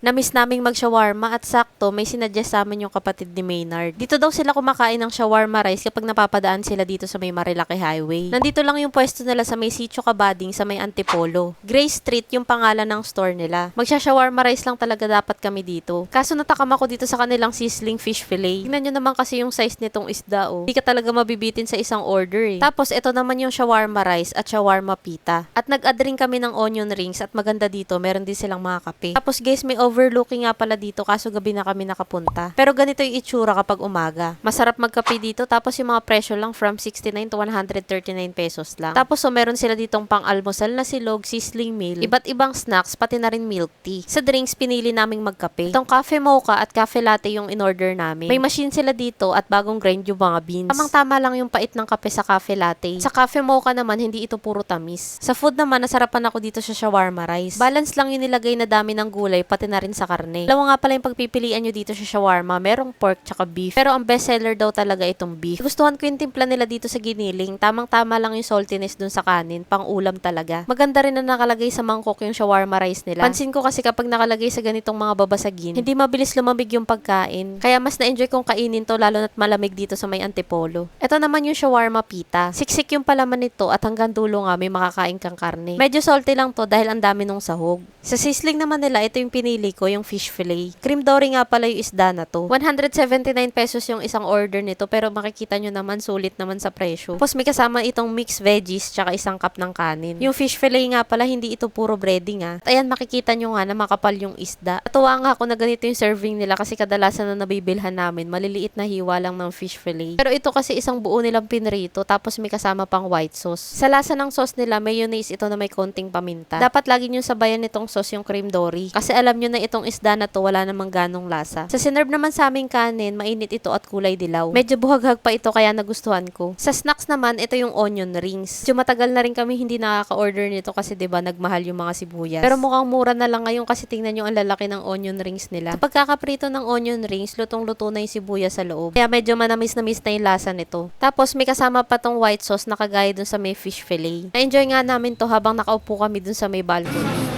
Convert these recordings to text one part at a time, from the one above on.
Na-miss naming mag-shawarma at sakto may sinadya sa amin yung kapatid ni Maynard. Dito daw sila kumakain ng shawarma rice kapag napapadaan sila dito sa may Marilaki Highway. Nandito lang yung pwesto nila sa may Sitio Cabading sa may Antipolo. Grace Street yung pangalan ng store nila. Magsha-shawarma rice lang talaga dapat kami dito. Kaso natakam ako dito sa kanilang sizzling fish fillet. Tingnan nyo naman kasi yung size nitong isda oh. Hindi ka talaga mabibitin sa isang order eh. Tapos ito naman yung shawarma rice at shawarma pita. At nag-add rin kami ng onion rings at maganda dito meron din silang mga kape. Tapos guys may overlooking nga pala dito kaso gabi na kami nakapunta. Pero ganito yung itsura kapag umaga. Masarap magkape dito tapos yung mga presyo lang from 69 to 139 pesos lang. Tapos so meron sila ditong pang-almusal na silog, sizzling meal, iba't ibang snacks pati na rin milk tea. Sa drinks pinili naming magkape. Itong cafe mocha at cafe latte yung in-order namin. May machine sila dito at bagong grind yung mga beans. Tamang-tama lang yung pait ng kape sa cafe latte. Sa cafe mocha naman hindi ito puro tamis. Sa food naman nasarapan ako dito sa shawarma rice. Balance lang yung nilagay na dami ng gulay pati na rin sa karne. Dalawa nga pala yung pagpipilian nyo dito sa shawarma. Merong pork tsaka beef. Pero ang best seller daw talaga itong beef. Gustuhan ko yung timpla nila dito sa giniling. Tamang-tama lang yung saltiness dun sa kanin. Pang ulam talaga. Maganda rin na nakalagay sa mangkok yung shawarma rice nila. Pansin ko kasi kapag nakalagay sa ganitong mga babasagin, hindi mabilis lumamig yung pagkain. Kaya mas na-enjoy kong kainin to lalo na't malamig dito sa may Antipolo. Ito naman yung shawarma pita. Siksik yung palaman nito at hanggang dulo nga may makakain kang karne. Medyo salty lang to dahil ang dami nung sahog. Sa sizzling naman nila, ito yung pinili ko, yung fish fillet. Cream dory nga pala yung isda na to. 179 pesos yung isang order nito pero makikita nyo naman sulit naman sa presyo. Tapos may kasama itong mixed veggies tsaka isang cup ng kanin. Yung fish fillet nga pala hindi ito puro breading ha. At ayan makikita nyo nga na makapal yung isda. Natuwa nga ako na ganito yung serving nila kasi kadalasan na nabibilhan namin maliliit na hiwa lang ng fish fillet. Pero ito kasi isang buo nilang pinrito tapos may kasama pang white sauce. Sa lasa ng sauce nila mayonnaise ito na may konting paminta. Dapat lagi nyo sabayan nitong sauce yung cream dory kasi alam nyo na itong isda na to wala namang ganong lasa. Sa sinerve naman sa aming kanin mainit ito at kulay dilaw. Medyo buhaghag pa ito kaya nagustuhan ko. Sa snacks naman ito yung onion rings. Medyo matagal na rin kami hindi nakaka-order nito kasi 'di ba nagmahal yung mga sibuyas. Pero mukhang mura na lang ngayon kasi tingnan nyo ang lalaki ng onion rings nila. Sa pagkakaprito ng onion rings, lutong-luto na yung sibuyas sa loob. Kaya medyo manamis-namis na yung lasa nito. Tapos may kasama pa tong white sauce na kagaya dun sa may fish fillet. Na-enjoy nga namin to habang nakaupo kami dun sa may balcony.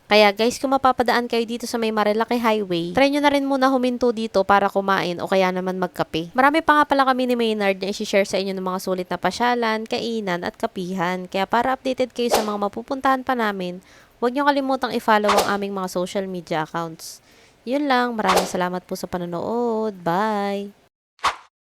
Kaya guys, kung mapapadaan kayo dito sa may Marilaki Highway, try nyo na rin muna huminto dito para kumain o kaya naman magkape. Marami pa nga pala kami ni Maynard na i-share sa inyo ng mga sulit na pasyalan, kainan at kapihan. Kaya para updated kayo sa mga mapupuntahan pa namin, huwag nyo kalimutang i-follow ang aming mga social media accounts. Yun lang, maraming salamat po sa panonood. Bye!